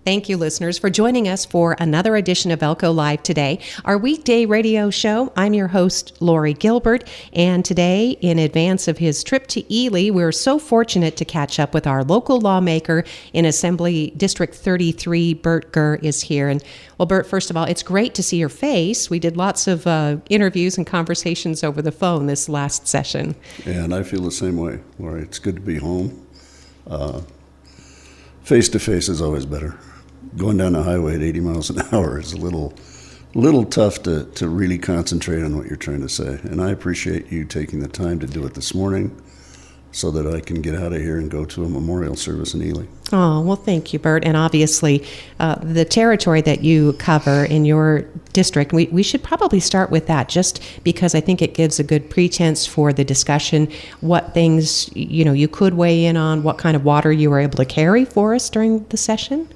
Thank you, listeners, for joining us for another edition of Elko Live today, our weekday radio show. I'm your host, Lori Gilbert, and today, in advance of his trip to Ely, we're so fortunate to catch up with our local lawmaker in Assembly District 33, Bert Gurr, is here. And, well, Bert, first of all, it's great to see your face. We did lots of interviews and conversations over the phone this last session. And I feel the same way, Lori. It's good to be home. Face-to-face is always better. Going down the highway at 80 miles an hour is a little tough to really concentrate on what you're trying to say. And I appreciate you taking the time to do it this morning so that I can get out of here and go to a memorial service in Ely. Oh, well, thank you, Bert. And obviously, the territory that you cover in your district, we should probably start with that, just because I think it gives a good pretense for the discussion, what things, you could weigh in on, what kind of water you were able to carry for us during the session.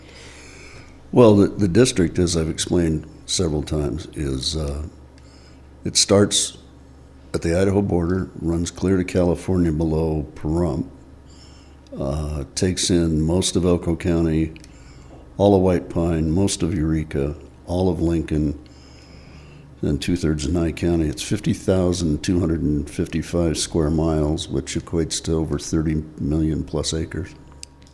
Well, the district, as I've explained several times, is it starts at the Idaho border, runs clear to California below Pahrump, takes in most of Elko County, all of White Pine, most of Eureka, all of Lincoln, and two-thirds of Nye County. It's 50,255 square miles, which equates to over 30 million plus acres.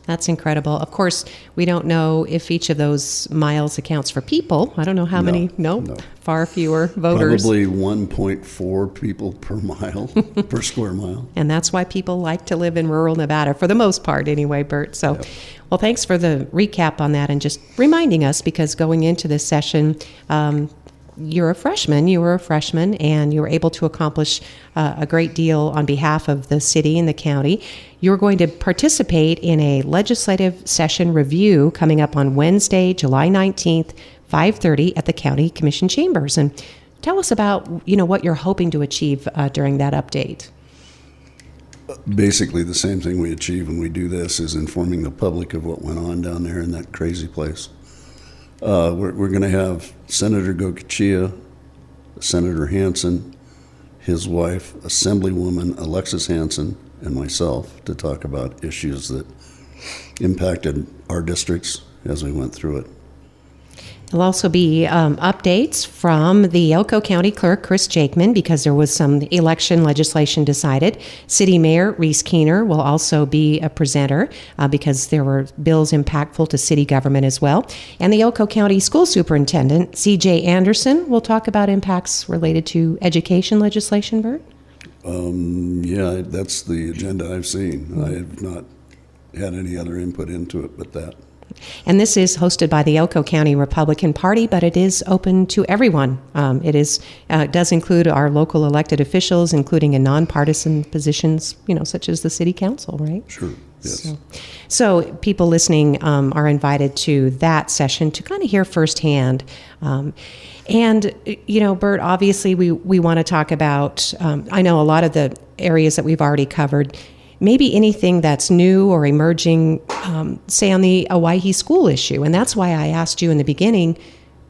That's incredible. Of course, we don't know if each of those miles accounts for people. I don't know how many. No, far fewer voters. Probably 1.4 people per mile, per square mile. And that's why people like to live in rural Nevada, for the most part anyway, Bert. So, Well, thanks for the recap on that and just reminding us, because going into this session, you were a freshman, and you were able to accomplish a great deal on behalf of the city and the county. You're going to participate in a legislative session review coming up on Wednesday, July 19th, 5:30 at the County Commission Chambers. And tell us about, what you're hoping to achieve during that update. Basically, the same thing we achieve when we do this is informing the public of what went on down there in that crazy place. We're going to have Senator Goicoechea, Senator Hansen, his wife, Assemblywoman Alexis Hansen, and myself to talk about issues that impacted our districts as we went through it. There'll also be updates from the Elko County Clerk, Chris Jakeman, because there was some election legislation decided. City Mayor Reese Keener will also be a presenter because there were bills impactful to city government as well. And the Elko County School Superintendent, C.J. Anderson, will talk about impacts related to education legislation, Bert? Yeah, that's the agenda I've seen. I have not had any other input into it but that. And this is hosted by the Elko County Republican Party, but it is open to everyone. It does include our local elected officials, including in nonpartisan positions, such as the city council, right? Sure, yes. So people listening are invited to that session to kind of hear firsthand. And, Bert, obviously we want to talk about, I know a lot of the areas that we've already covered, maybe anything that's new or emerging, say on the Owyhee school issue. And that's why I asked you in the beginning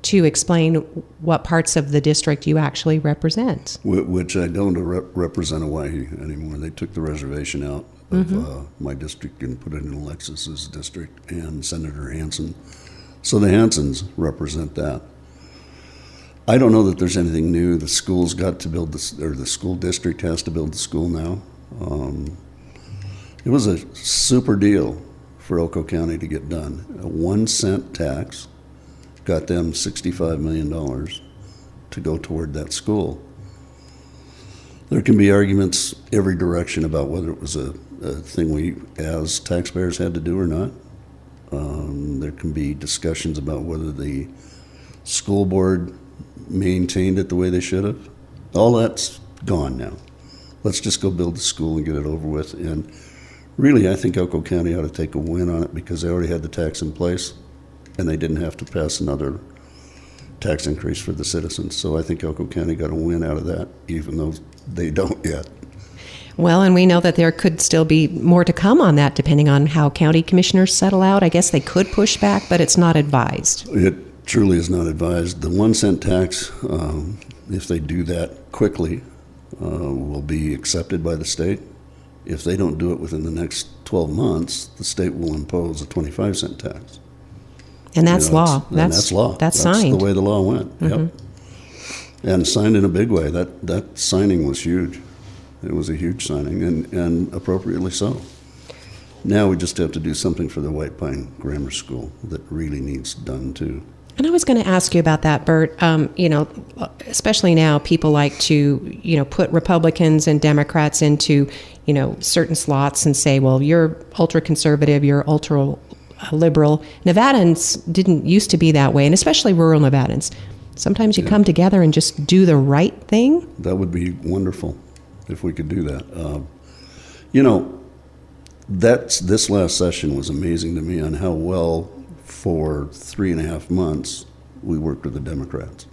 to explain what parts of the district you actually represent. Which I don't represent Owyhee anymore. They took the reservation out of my district and put it in Alexis's district and Senator Hansen. So the Hansens represent that. I don't know that there's anything new. The school's got to build this, or the school district has to build the school now. It was a super deal for Elko County to get done. A 1 cent tax got them $65 million to go toward that school. There can be arguments every direction about whether it was a thing we as taxpayers had to do or not. There can be discussions about whether the school board maintained it the way they should have. All that's gone now. Let's just go build the school and get it over with. And really, I think Elko County ought to take a win on it because they already had the tax in place and they didn't have to pass another tax increase for the citizens. So I think Elko County got a win out of that, even though they don't yet. Well, and we know that there could still be more to come on that depending on how county commissioners settle out. I guess they could push back, but it's not advised. It truly is not advised. The 1 cent tax, if they do that quickly, will be accepted by the state. If they don't do it within the next 12 months, the state will impose a 25 cent tax. And that's law. And that's law. That's signed. The way the law went. Yep. And signed in a big way. That signing was huge. It was a huge signing, and appropriately so. Now we just have to do something for the White Pine Grammar School that really needs done too. And I was going to ask you about that, Bert. Especially now, people like to, put Republicans and Democrats into, certain slots and say, well, you're ultra-conservative, you're ultra-liberal. Nevadans didn't used to be that way, and especially rural Nevadans. Sometimes you come together and just do the right thing. That would be wonderful if we could do that. This last session was amazing to me on how well, for 3.5 months, we worked with the Democrats.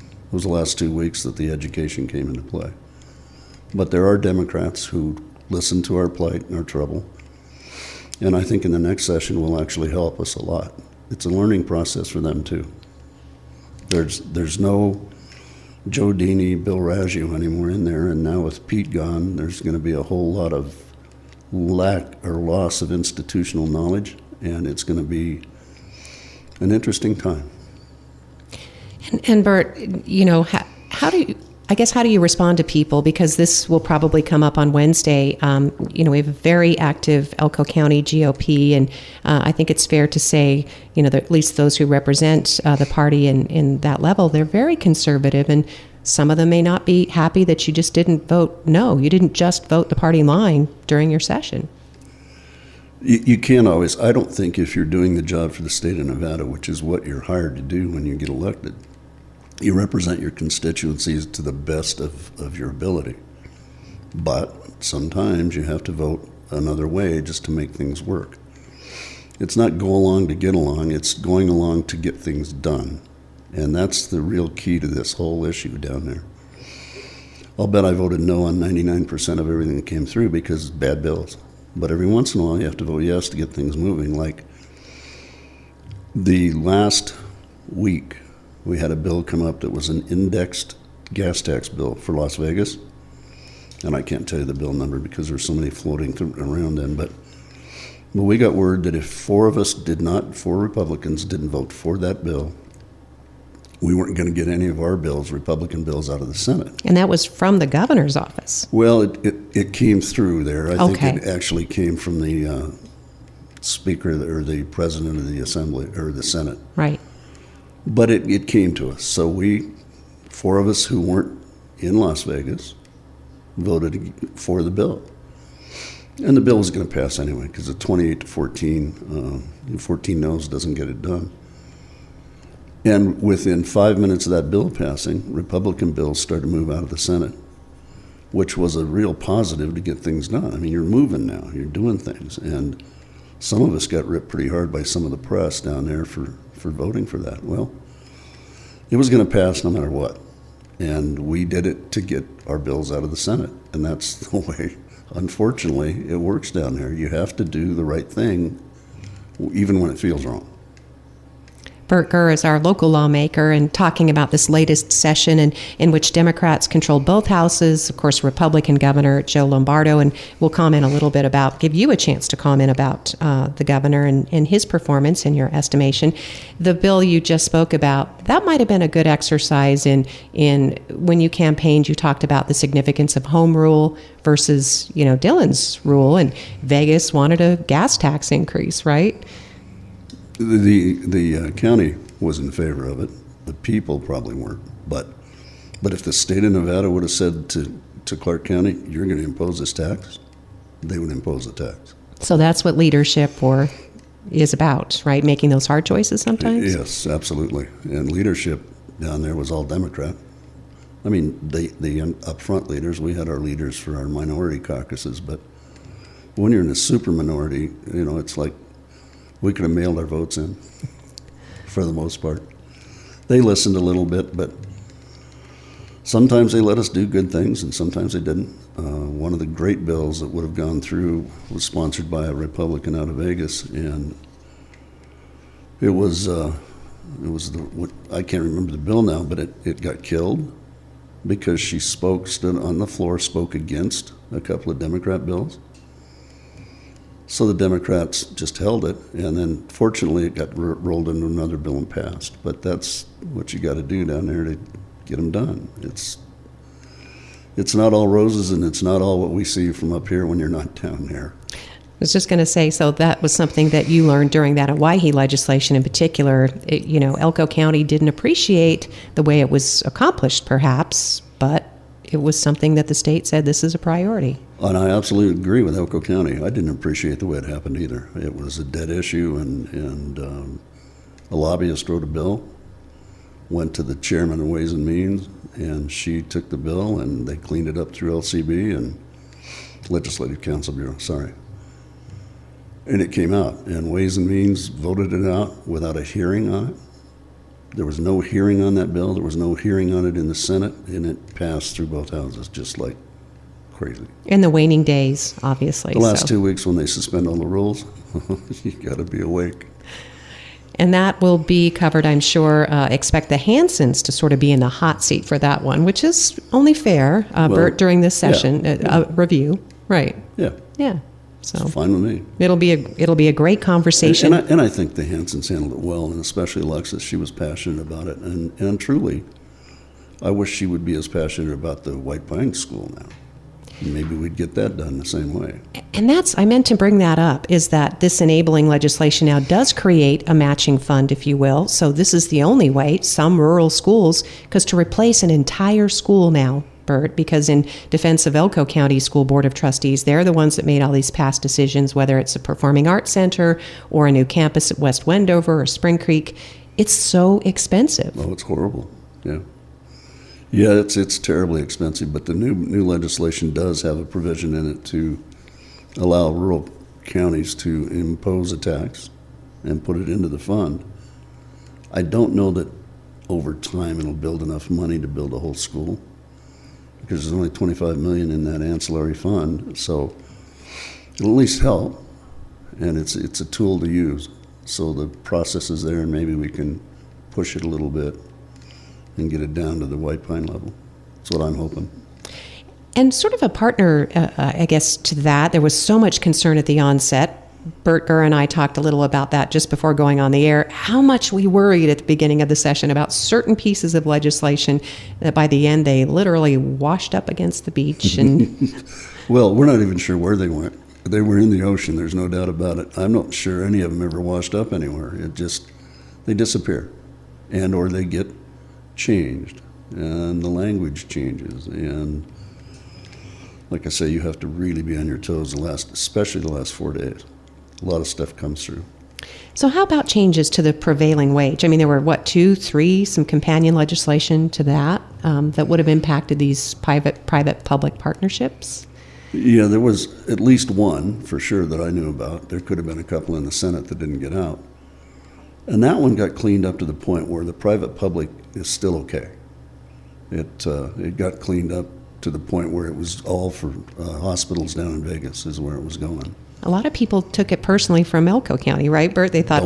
It was the last 2 weeks that the education came into play. But there are Democrats who listen to our plight and our trouble, and I think in the next session will actually help us a lot. It's a learning process for them too. There's no Joe Dini, Bill Raggio anymore in there, and now with Pete gone, there's going to be a whole lot of lack or loss of institutional knowledge, and it's going to be an interesting time. And Bert, how do you respond to people? Because this will probably come up on Wednesday. We have a very active Elko County GOP, and I think it's fair to say, that at least those who represent the party in that level, they're very conservative, and some of them may not be happy that you just didn't vote no. You didn't just vote the party line during your session. You can't always. I don't think if you're doing the job for the state of Nevada, which is what you're hired to do when you get elected, you represent your constituencies to the best of your ability. But sometimes you have to vote another way just to make things work. It's not go along to get along, it's going along to get things done. And that's the real key to this whole issue down there. I'll bet I voted no on 99% of everything that came through because bad bills. But every once in a while you have to vote yes to get things moving. Like the last week, we had a bill come up that was an indexed gas tax bill for Las Vegas. And I can't tell you the bill number because there's so many floating around then. But we got word that if four Republicans didn't vote for that bill, we weren't going to get any of our bills, Republican bills, out of the Senate. And that was from the governor's office. Well, it came through there. I Okay. think it actually came from the speaker or the president of the Assembly or the Senate. Right. But it came to us. So four of us who weren't in Las Vegas, voted for the bill. And the bill was going to pass anyway because it's 28-14. 14 no's doesn't get it done. And within 5 minutes of that bill passing, Republican bills started to move out of the Senate, which was a real positive to get things done. I mean, you're moving now, you're doing things. And some of us got ripped pretty hard by some of the press down there for voting for that. Well, it was going to pass no matter what. And we did it to get our bills out of the Senate. And that's the way, unfortunately, it works down there. You have to do the right thing, even when it feels wrong. Bert Gurr is our local lawmaker and talking about this latest session in which Democrats controlled both houses, of course, Republican Governor Joe Lombardo, and we'll give you a chance to comment about the governor and his performance in your estimation. The bill you just spoke about, that might have been a good exercise in when you campaigned, you talked about the significance of home rule versus, Dillon's rule, and Vegas wanted a gas tax increase, right? The county was in favor of it. The people probably weren't. But if the state of Nevada would have said to Clark County, you're going to impose this tax, they would impose the tax. So that's what leadership is about, right? Making those hard choices sometimes? Yes, absolutely. And leadership down there was all Democrat. I mean, the upfront leaders, we had our leaders for our minority caucuses, but when you're in a super minority, it's like we could have mailed our votes in for the most part. They listened a little bit, but sometimes they let us do good things and sometimes they didn't. One of the great bills that would have gone through was sponsored by a Republican out of Vegas, and it was I can't remember the bill now, but it got killed because she stood on the floor, spoke against a couple of Democrat bills. So the Democrats just held it, and then fortunately it got rolled into another bill and passed. But that's what you got to do down there to get them done. It's not all roses, and it's not all what we see from up here when you're not down there. I was just going to say, so that was something that you learned during that Hawaii legislation in particular. Elko County didn't appreciate the way it was accomplished, perhaps, but it was something that the state said this is a priority. And I absolutely agree with Elko County. I didn't appreciate the way it happened either. It was a dead issue, and a lobbyist wrote a bill, went to the chairman of Ways and Means, and she took the bill, and they cleaned it up through LCB and Legislative Council Bureau, sorry. And it came out, and Ways and Means voted it out without a hearing on it. There was no hearing on that bill. There was no hearing on it in the Senate, and it passed through both houses just like crazy. In the waning days, obviously. The last 2 weeks when they suspend all the rules, you got to be awake. And that will be covered, I'm sure. Expect the Hansons to sort of be in the hot seat for that one, which is only fair, Bert, during this session review. Right. Yeah. Yeah. So it's fine with me. It'll be a great conversation. And I think the Hansons handled it well, and especially Alexis. She was passionate about it, and truly, I wish she would be as passionate about the White Pine School now. Maybe we'd get that done the same way. And I meant to bring that up, is that this enabling legislation now does create a matching fund, if you will. So this is the only way, some rural schools, because to replace an entire school now, Bert, because in defense of Elko County School Board of Trustees, they're the ones that made all these past decisions, whether it's a performing arts center or a new campus at West Wendover or Spring Creek. It's so expensive. Oh, it's horrible. Yeah. Yeah, it's terribly expensive, but the new legislation does have a provision in it to allow rural counties to impose a tax and put it into the fund. I don't know that over time it'll build enough money to build a whole school, because there's only $25 million in that ancillary fund, so it'll at least help, and it's a tool to use. So the process is there, and maybe we can push it a little bit and get it down to the White Pine level. That's what I'm hoping. And sort of a partner, I guess, to that, there was so much concern at the onset. Bert Gurr and I talked a little about that just before going on the air, how much we worried at the beginning of the session about certain pieces of legislation that by the end they literally washed up against the beach. And well, we're not even sure where they went. They were in the ocean, there's no doubt about it. I'm not sure any of them ever washed up anywhere. They disappear, and or they get changed, and the language changes, and like I say, you have to really be on your toes especially the last 4 days. A lot of stuff comes through. So how about changes to the prevailing wage? I mean, there were, 2, 3, some companion legislation to that that would have impacted these private-public partnerships? Yeah, there was at least one, for sure, that I knew about. There could have been a couple in the Senate that didn't get out. And that one got cleaned up to the point where the private-public is still okay. It got cleaned up to the point where it was all for hospitals down in Vegas is where it was going. A lot of people took it personally from Elko County, right, Bert? They thought,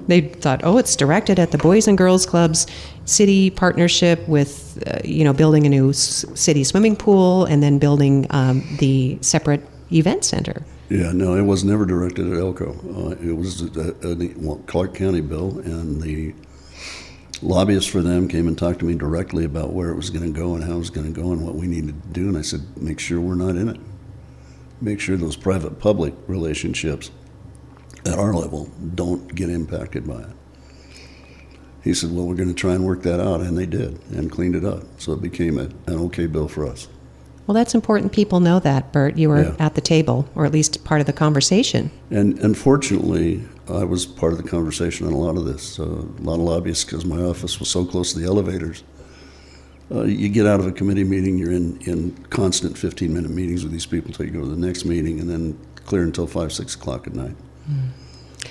they thought, it's directed at the Boys and Girls Club's city partnership with, building a new city swimming pool and then building the separate event center. Yeah, no, it was never directed at Elko. It was a Clark County bill, and the lobbyists for them came and talked to me directly about where it was going to go and how it was going to go and what we needed to do. And I said, make sure we're not in it. Make sure those private-public relationships at our level don't get impacted by it. He said, well, we're going to try and work that out, and they did, and cleaned it up. So it became an okay bill for us. Well, that's important people know that, Bert. You were at the table, or at least part of the conversation. And unfortunately, I was part of the conversation on a lot of this. A lot of lobbyists, because my office was so close to the elevators. You get out of a committee meeting, you're in constant 15-minute meetings with these people until you go to the next meeting, and then clear until 5, 6 o'clock at night.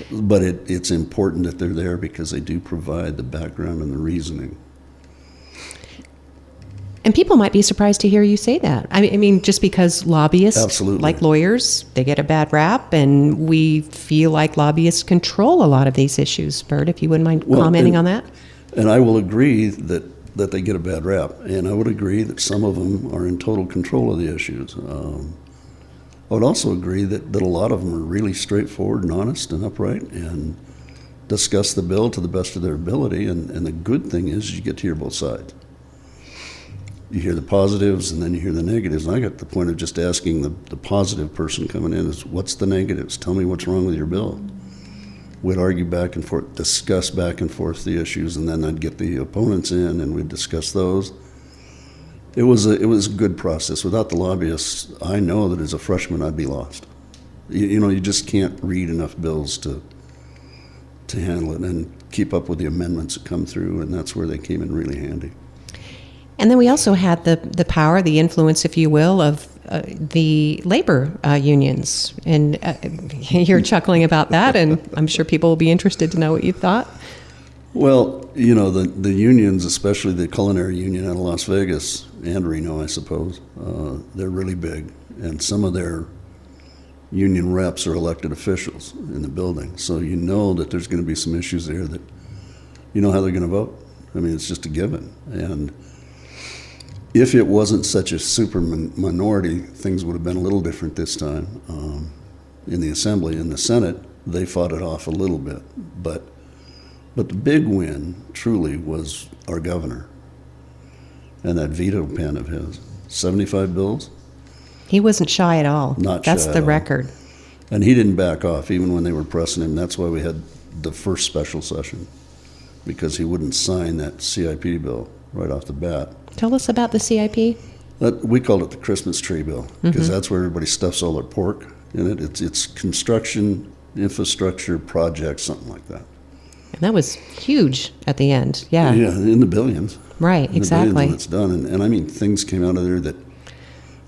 But it's important that they're there because they do provide the background and the reasoning. And people might be surprised to hear you say that. I mean, just because lobbyists, Absolutely. like lawyers, they get a bad rap, and we feel like lobbyists control a lot of these issues. Bert, if you wouldn't mind commenting on that. And I will agree that they get a bad rap, and I would agree that some of them are in total control of the issues. I would also agree that a lot of them are really straightforward and honest and upright and discuss the bill to the best of their ability. And the good thing is you get to hear both sides. You hear the positives and then you hear the negatives. And I got to the point of just asking the positive person coming in is, what's the negatives? Tell me what's wrong with your bill. We'd argue back and forth, discuss back and forth the issues, and then I'd get the opponents in and we'd discuss those. It was a good process. Without the lobbyists, I know that as a freshman I'd be lost. You just can't read enough bills to handle it and keep up with the amendments that come through, and that's where they came in really handy. And then we also had the power, the influence, if you will, of the labor unions. And you're chuckling about that, and I'm sure people will be interested to know what you thought. Well, the unions, especially the culinary union out of Las Vegas and Reno, I suppose, they're really big. And some of their union reps are elected officials in the building. So you know that there's going to be some issues there that you know how they're going to vote. I mean, it's just a given. And if it wasn't such a super minority, things would have been a little different this time. In the Assembly, in the Senate, they fought it off a little bit. But the big win, truly, was our governor and that veto pen of his. 75 bills. He wasn't shy at all. That's the record. And he didn't back off, even when they were pressing him. That's why we had the first special session, because he wouldn't sign that CIP bill right off the bat. Tell us about the CIP. We called it the Christmas tree bill, because that's where everybody stuffs all their pork in it. It's construction, infrastructure, projects, something like that. And that was huge at the end, yeah. Yeah, in the billions. Right, exactly. When it's done. And I mean, things came out of there that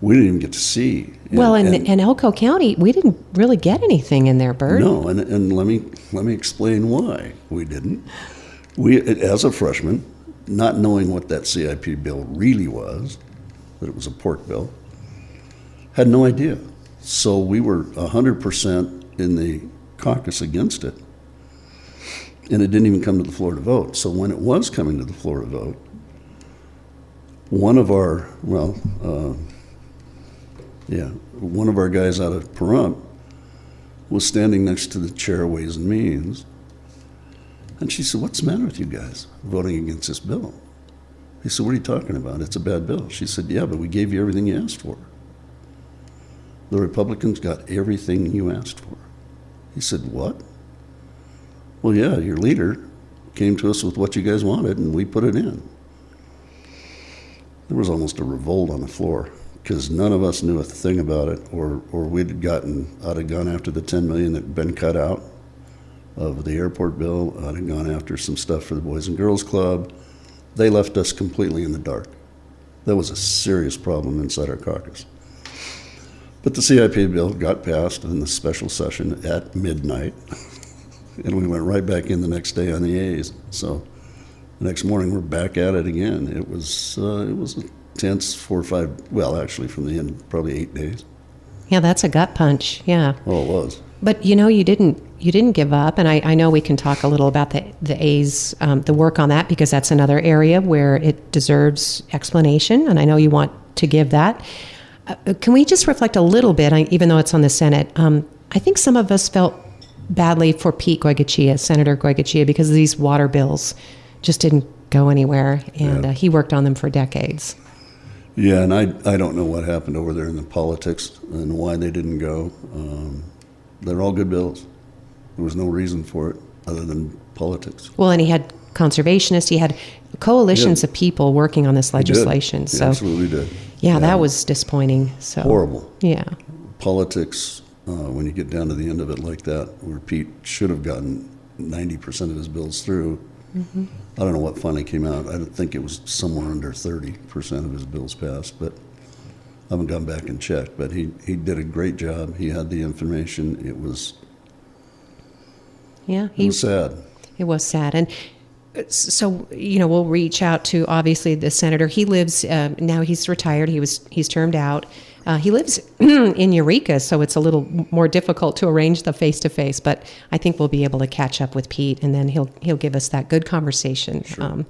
we didn't even get to see. Well, in Elko County, we didn't really get anything in there, Bert. No, and let me explain why we didn't. We, as a freshman, not knowing what that CIP bill really was, that it was a pork bill, had no idea. So we were 100% in the caucus against it. And it didn't even come to the floor to vote. So when it was coming to the floor to vote, one of our guys out of Pahrump was standing next to the chair of Ways and Means, and she said, "What's the matter with you guys voting against this bill?" He said, "What are you talking about? It's a bad bill." She said, "Yeah, but we gave you everything you asked for. The Republicans got everything you asked for." He said, "What?" "Well, yeah, your leader came to us with what you guys wanted, and we put it in." There was almost a revolt on the floor, because none of us knew a thing about it, or I'd have gone after the $10 million that had been cut out of the airport bill. I'd have gone after some stuff for the Boys and Girls Club. They left us completely in the dark. That was a serious problem inside our caucus. But the CIP bill got passed in the special session at midnight, and we went right back in the next day on the A's. So the next morning we're back at it again. It was a tense 4 or 5, well, actually from the end, probably 8 days. Yeah, that's a gut punch. Yeah. Oh, it was. But you didn't give up, and I know we can talk a little about the A's, the work on that, because that's another area where it deserves explanation, and I know you want to give that. Can we just reflect a little bit, even though it's on the Senate? I think some of us felt badly for Pete Goygochea, Senator Goygochea, because these water bills just didn't go anywhere, and he worked on them for decades. Yeah, and I don't know what happened over there in the politics and why they didn't go. They're all good bills. There was no reason for it other than politics. Well, and he had conservationists. He had coalitions of people working on this legislation. He so absolutely did. Yeah, that was disappointing. So horrible. Yeah. Politics, when you get down to the end of it like that, where Pete should have gotten 90% of his bills through. Mm-hmm. I don't know what finally came out. I don't think it was somewhere under 30% of his bills passed, but I haven't gone back and checked. But he did a great job. He had the information. It was sad. It was sad. And so, we'll reach out to, obviously, the senator. He lives, now he's retired. He's termed out. He lives in Eureka, so it's a little more difficult to arrange the face-to-face, but I think we'll be able to catch up with Pete, and then he'll give us that good conversation. Sure.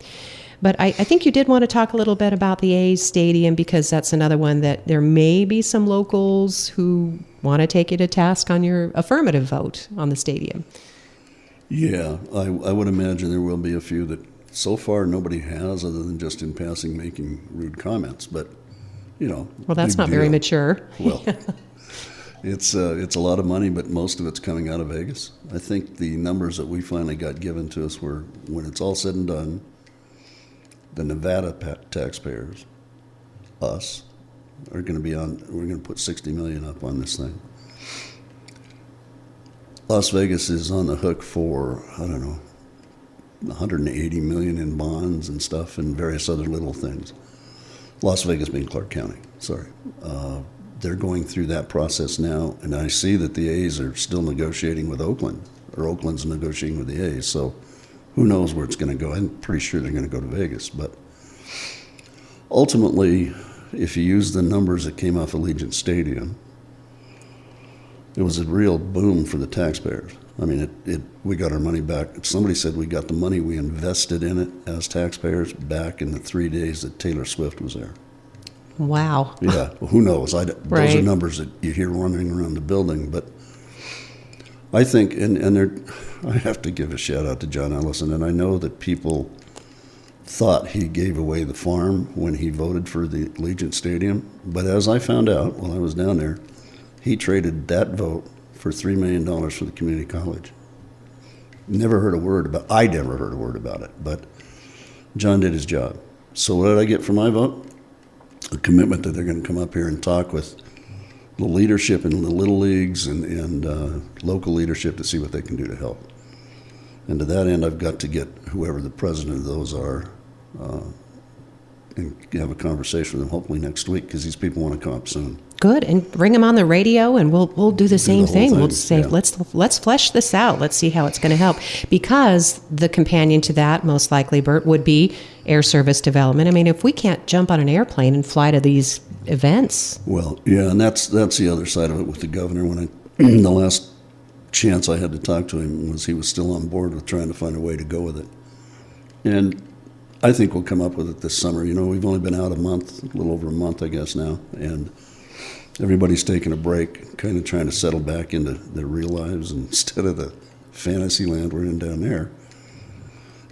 But I think you did want to talk a little bit about the A's stadium, because that's another one that there may be some locals who want to take you to task on your affirmative vote on the stadium. Yeah, I would imagine there will be a few that so far nobody has, other than just in passing making rude comments. But, well, that's not very mature. Well, it's a lot of money, but most of it's coming out of Vegas. I think the numbers that we finally got given to us were, when it's all said and done, the Nevada taxpayers, us, are going to be on. We're going to put $60 million up on this thing. Las Vegas is on the hook for, I don't know, $180 million in bonds and stuff, and various other little things. Las Vegas being Clark County. Sorry. They're going through that process now, and I see that the A's are still negotiating with Oakland, or Oakland's negotiating with the A's. So who knows where it's going to go? I'm pretty sure they're going to go to Vegas. But ultimately, if you use the numbers that came off Allegiant Stadium, it was a real boom for the taxpayers. I mean, we got our money back. Somebody said we got the money we invested in it as taxpayers back in the 3 days that Taylor Swift was there. Wow. Yeah, well, who knows? Right. Those are numbers that you hear running around the building. But I think, I have to give a shout out to John Ellison, and I know that people thought he gave away the farm when he voted for the Allegiant Stadium. But as I found out while I was down there, he traded that vote for $3 million for the community college. I never heard a word about it, but John did his job. So what did I get for my vote? A commitment that they're going to come up here and talk with the leadership in the little leagues and local leadership to see what they can do to help. And to that end, I've got to get whoever the president of those are and have a conversation with them hopefully next week, because these people want to come up soon. Good, and bring them on the radio, and we'll do the same thing. We'll say, yeah. let's flesh this out. Let's see how it's going to help. Because the companion to that, most likely, Bert, would be air service development. I mean, if we can't jump on an airplane and fly to these events. Well, yeah, and that's the other side of it with the governor. When the last chance I had to talk to him was he was still on board with trying to find a way to go with it. And I think we'll come up with it this summer. We've only been out a little over a month, I guess now, and everybody's taking a break, kind of trying to settle back into their real lives instead of the fantasy land we're in down there.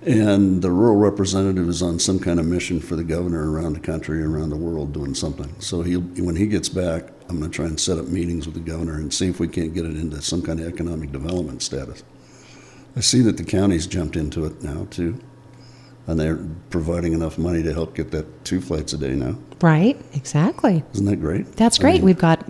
And the rural representative is on some kind of mission for the governor around the country, around the world, doing something. So when he gets back, I'm going to try and set up meetings with the governor and see if we can't get it into some kind of economic development status. I see that the county's jumped into it now, too. And they're providing enough money to help get that 2 flights a day now. Right, exactly. Isn't that great? That's great. We've got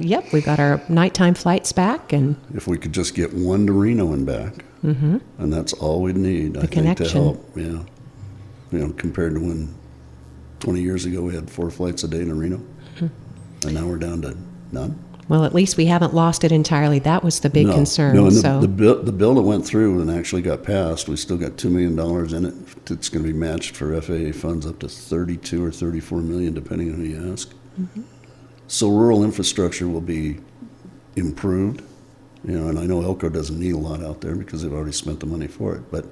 our nighttime flights back, and if we could just get one to Reno and back, and that's all we'd need, I think, to help. Yeah, compared to when 20 years ago we had 4 flights a day to Reno, and now we're down to none. Well, at least we haven't lost it entirely. That was the big concern. No, and the bill that went through and actually got passed, we still got $2 million in it. It's going to be matched for FAA funds up to 32 or 34 million, depending on who you ask. So rural infrastructure will be improved. And I know Elko doesn't need a lot out there because they've already spent the money for it. But,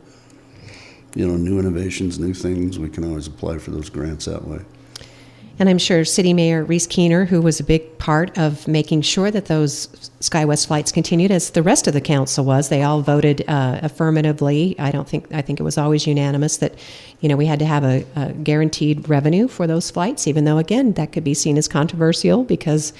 new innovations, new things, we can always apply for those grants that way. And I'm sure City Mayor Reese Keener, who was a big part of making sure that those SkyWest flights continued, as the rest of the council was. They all voted affirmatively. I think it was always unanimous that, we had to have a guaranteed revenue for those flights, even though, again, that could be seen as controversial because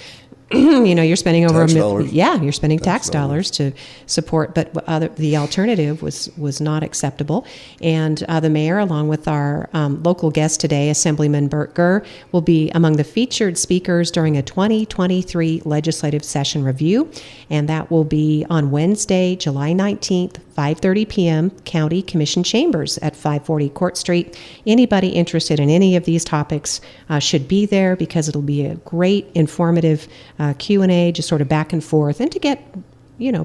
you're spending over you're spending tax dollars to support, but the alternative was not acceptable. And the mayor, along with our local guest today, Assemblyman Gurr, will be among the featured speakers during a 2023 legislative session review, and that will be on Wednesday, July 19th, 5:30 p.m., County Commission Chambers at 540 Court Street. Anybody interested in any of these topics should be there, because it'll be a great, informative Q&A, just sort of back and forth, and to get,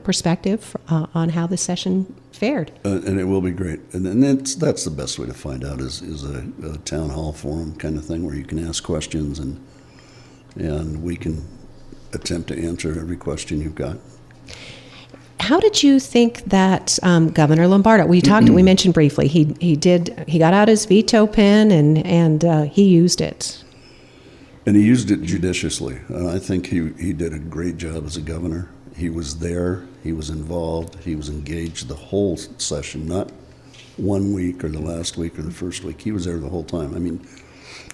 perspective on how the session fared. And it will be great. And that's the best way to find out is a town hall forum kind of thing where you can ask questions and we can attempt to answer every question you've got. how did you think that Governor Lombardo? We mentioned briefly. He got out his veto pen and he used it. And he used it judiciously. I think he did a great job as a governor. He was there. He was involved. He was engaged the whole session, not 1 week or the last week or the first week. He was there the whole time. I mean,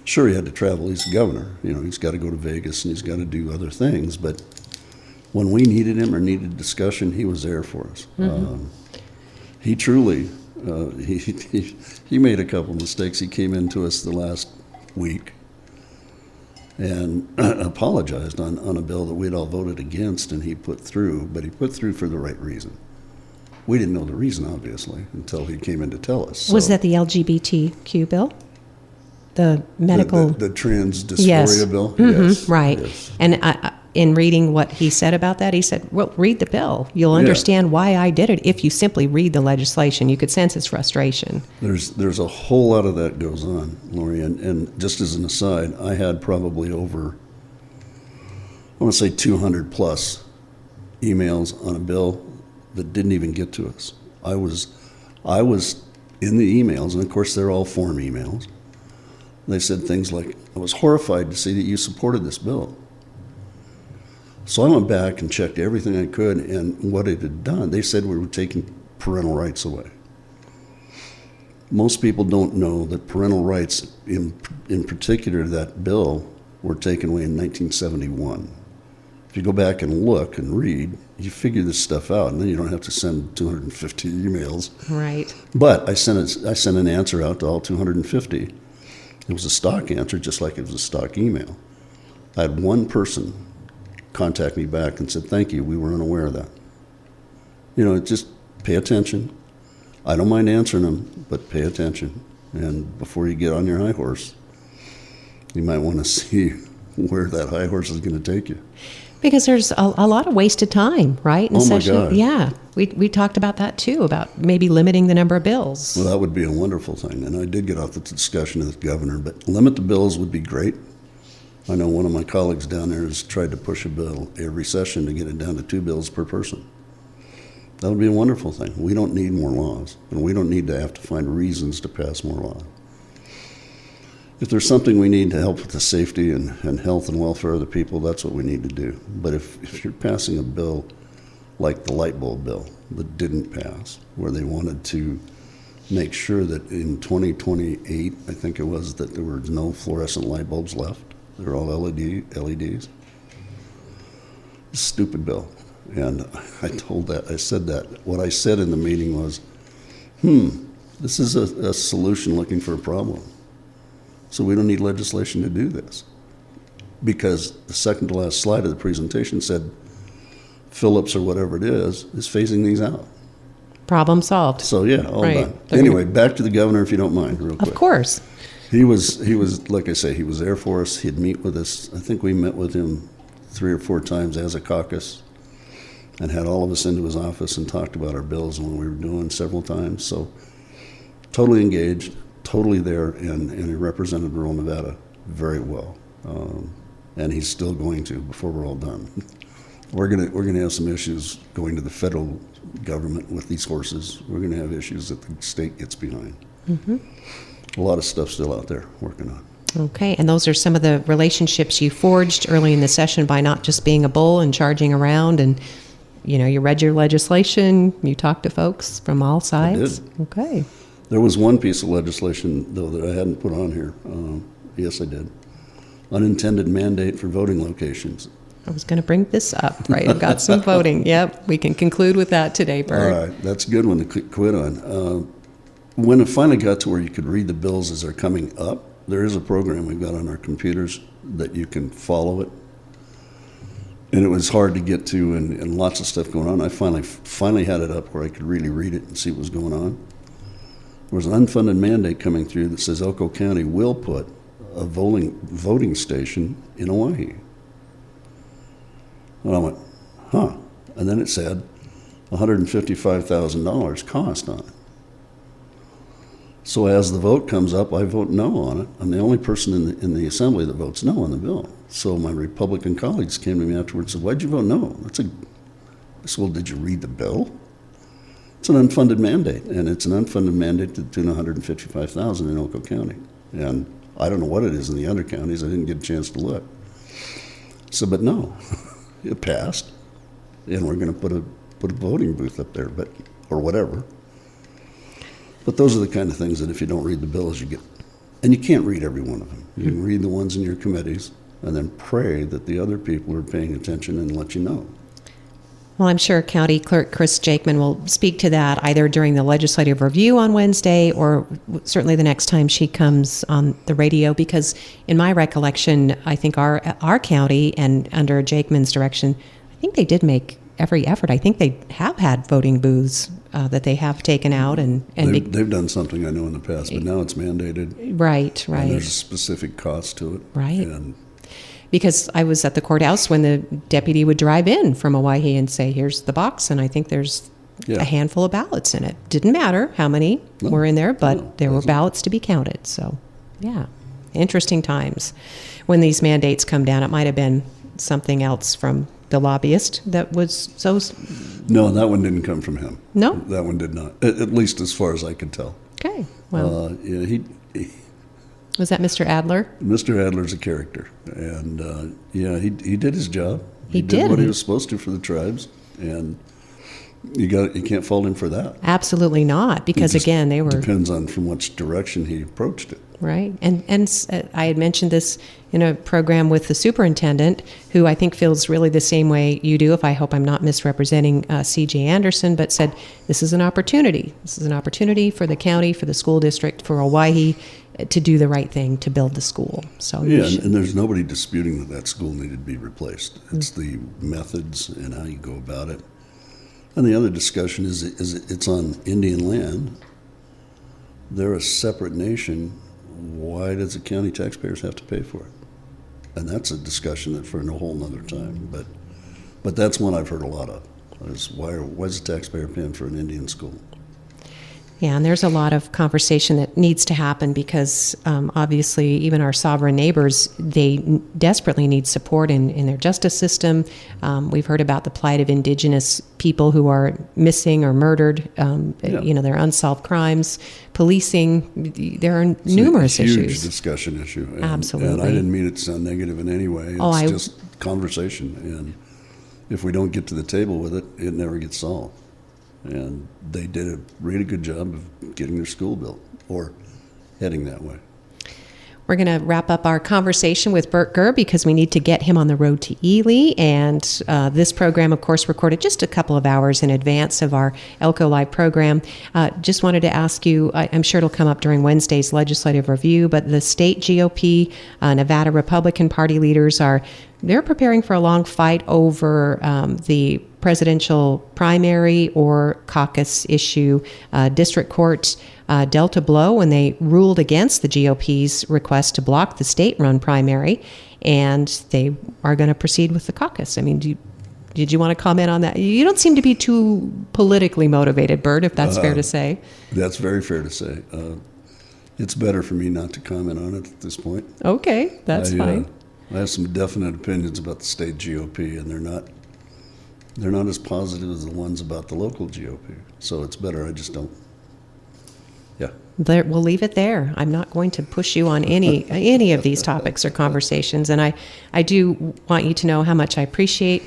sure, he had to travel. He's the governor. He's got to go to Vegas and he's got to do other things. But when we needed him or needed discussion, he was there for us. Mm-hmm. He truly, he made a couple mistakes. He came into us the last week and apologized on a bill that we'd all voted against and he put through, but he put through for the right reason. We didn't know the reason, obviously, until he came in to tell us. Was that the LGBTQ bill? The medical... The trans dysphoria bill? Mm-hmm. Yes. Right. Yes. And in reading what he said about that, he said, well, read the bill. You'll understand why I did it if you simply read the legislation. You could sense his frustration. There's a whole lot of that goes on, Lori. And just as an aside, I had probably over, I want to say 200 plus emails on a bill that didn't even get to us. I was in the emails, and of course they're all form emails. They said things like, I was horrified to see that you supported this bill. So I went back and checked everything I could, and what it had done, they said we were taking parental rights away. Most people don't know that parental rights, in particular that bill, were taken away in 1971. If you go back and look and read, you figure this stuff out, and then you don't have to send 250 emails. Right. But I sent an answer out to all 250. It was a stock answer, just like it was a stock email. I had one person contact me back and said, thank you, we were unaware of that. Just pay attention. I don't mind answering them, but pay attention. And before you get on your high horse, you might want to see where that high horse is going to take you. Because there's a lot of wasted time, right? In my God. Yeah. We talked about that too, about maybe limiting the number of bills. Well, that would be a wonderful thing. And I did get off the discussion of the governor, but limit the bills would be great. I know one of my colleagues down there has tried to push a bill every session to get it down to 2 bills per person. That would be a wonderful thing. We don't need more laws, and we don't need to have to find reasons to pass more laws. If there's something we need to help with the safety and health and welfare of the people, that's what we need to do. But if you're passing a bill like the light bulb bill that didn't pass, where they wanted to make sure that in 2028, I think it was, that there were no fluorescent light bulbs left, they're all LEDs. Stupid bill. And I said that. What I said in the meeting was, this is a solution looking for a problem. So we don't need legislation to do this. Because the second to last slide of the presentation said Phillips or whatever it is phasing these out. Problem solved. So yeah, all right. done. Anyway, back to the governor if you don't mind, real quick. Of course. He was like I say, he was there for us. He'd meet with us. I think we met with him 3 or 4 times as a caucus and had all of us into his office and talked about our bills and what we were doing several times. So totally engaged, totally there, and he represented rural Nevada very well. And he's still going to before we're all done. We're gonna have some issues going to the federal government with these horses. We're gonna have issues that the state gets behind. Mm-hmm. A lot of stuff still out there working on. Okay, and those are some of the relationships you forged early in the session by not just being a bull and charging around, and you read your legislation, you talked to folks from all sides. I did. Okay. There was one piece of legislation, though, that I hadn't put on here. Yes, I did. Unintended mandate for voting locations. I was going to bring this up, right? I've got some voting. Yep, we can conclude with that today, Bert. All right, that's a good one to quit on. When it finally got to where you could read the bills as they're coming up, there is a program we've got on our computers that you can follow it. And it was hard to get to and lots of stuff going on. I finally had it up where I could really read it and see what was going on. There was an unfunded mandate coming through that says Elko County will put a voting station in Owyhee. And I went, huh. And then it said $155,000 cost on it. So as the vote comes up, I vote no on it. I'm the only person in the assembly that votes no on the bill. So my Republican colleagues came to me afterwards and said, why'd you vote no? I said, well, did you read the bill? It's an unfunded mandate, and it's an unfunded mandate to the tune of $155,000 in Elko County. And I don't know what it is in the other counties. I didn't get a chance to look. So, but no, it passed, and we're going to put a voting booth up there, or whatever. But those are the kind of things that if you don't read the bills, you get, and you can't read every one of them. You can read the ones in your committees, and then pray that the other people are paying attention and let you know. Well, I'm sure County Clerk Chris Jakeman will speak to that either during the legislative review on Wednesday or certainly the next time she comes on the radio, because in my recollection, I think our county, and under Jakeman's direction, I think they did make every effort. I think they have had voting booths that they have taken out. They've done something, I know, in the past, but now it's mandated. Right. And there's a specific cost to it. Right. And because I was at the courthouse when the deputy would drive in from Hawaii and say, here's the box, and I think there's a handful of ballots in it. Didn't matter how many were in there, but there were ballots to be counted. So, yeah, interesting times. When these mandates come down, it might have been something else from the lobbyist that was so... No, that one didn't come from him. No? That one did not, at least as far as I could tell. Okay, well... he was that Mr. Adler? Mr. Adler's a character, and he did his job. He did what he was supposed to for the tribes, and you can't fault him for that. Absolutely not, because again, they were... Depends on from which direction he approached it. Right, and I had mentioned this in a program with the superintendent, who I think feels really the same way you do. I hope I'm not misrepresenting C.J. Anderson, but said this is an opportunity. This is an opportunity for the county, for the school district, for Hawaii to do the right thing, to build the school. So and there's nobody disputing that school needed to be replaced. It's the methods and how you go about it. And the other discussion is it's on Indian land. They're a separate nation. Why does the county taxpayers have to pay for it? And that's a discussion that for a whole nother time. But that's one I've heard a lot of. Is why is the taxpayer paying for an Indian school? Yeah, and there's a lot of conversation that needs to happen because obviously even our sovereign neighbors, they desperately need support in their justice system. We've heard about the plight of indigenous people who are missing or murdered, their unsolved crimes, policing. There are numerous issues. It's a huge discussion issue. Absolutely. And I didn't mean it to sound negative in any way. It's just conversation. And if we don't get to the table with it, it never gets solved. And they did a really good job of getting their school built, or heading that way. We're going to wrap up our conversation with Burt Gurr because we need to get him on the road to Ely. And this program, of course, recorded just a couple of hours in advance of our Elko Live program. Just wanted to ask you, I'm sure it'll come up during Wednesday's legislative review, but the state GOP, Nevada Republican Party leaders they're preparing for a long fight over the presidential primary or caucus issue. District Court dealt a blow when they ruled against the GOP's request to block the state-run primary, and they are going to proceed with the caucus. I mean, did you want to comment on that? You don't seem to be too politically motivated, Bert, if that's fair to say. That's very fair to say. It's better for me not to comment on it at this point. Okay, that's fine. I have some definite opinions about the state GOP, and they're not as positive as the ones about the local GOP. So it's better I just don't. Yeah. We'll leave it there. I'm not going to push you on any of these topics or conversations. And I do want you to know how much I appreciate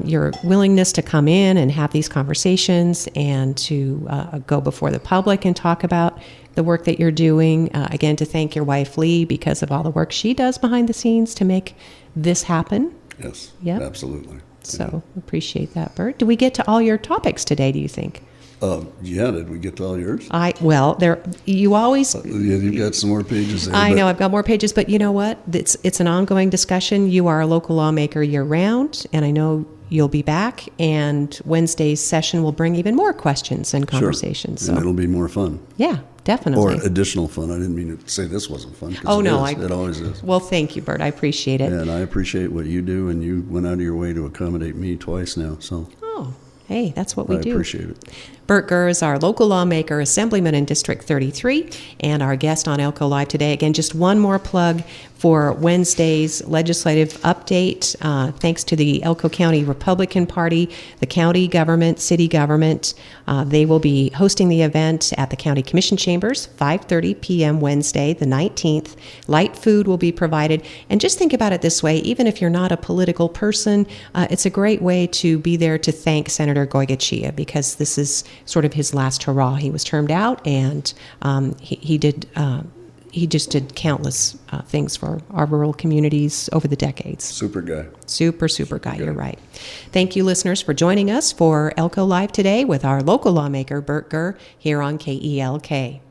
your willingness to come in and have these conversations and to go before the public and talk about the work that you're doing. Again, to thank your wife, Lee, because of all the work she does behind the scenes to make this happen. Yes, yep. Absolutely. So appreciate that, Bert. Did we get to all your topics today, do you think? Yeah, did we get to all yours? You always... you've got some more pages there. I know, I've got more pages, but you know what? It's an ongoing discussion. You are a local lawmaker year-round, and I know you'll be back, and Wednesday's session will bring even more questions and conversations. Sure. And it'll be more fun. Yeah, definitely. Or additional fun. I didn't mean to say this wasn't fun. Oh, no. It always is. Well, thank you, Bert. I appreciate it. And I appreciate what you do, and you went out of your way to accommodate me twice now. So. Oh, hey, that's what we do. I appreciate it. Burt Gurr is our local lawmaker, Assemblyman in District 33, and our guest on Elko Live today. Again, just one more plug for Wednesday's legislative update. Thanks to the Elko County Republican Party, the county government, city government. They will be hosting the event at the County Commission Chambers, 5:30 p.m. Wednesday, the 19th. Light food will be provided. And just think about it this way, even if you're not a political person, it's a great way to be there to thank Senator Goygachia, because this is sort of his last hurrah. He was termed out, and he just did countless things for our rural communities over the decades. Super guy. Super guy, you're right. Thank you, listeners, for joining us for Elko Live today with our local lawmaker, Bert Gurr, here on KELK.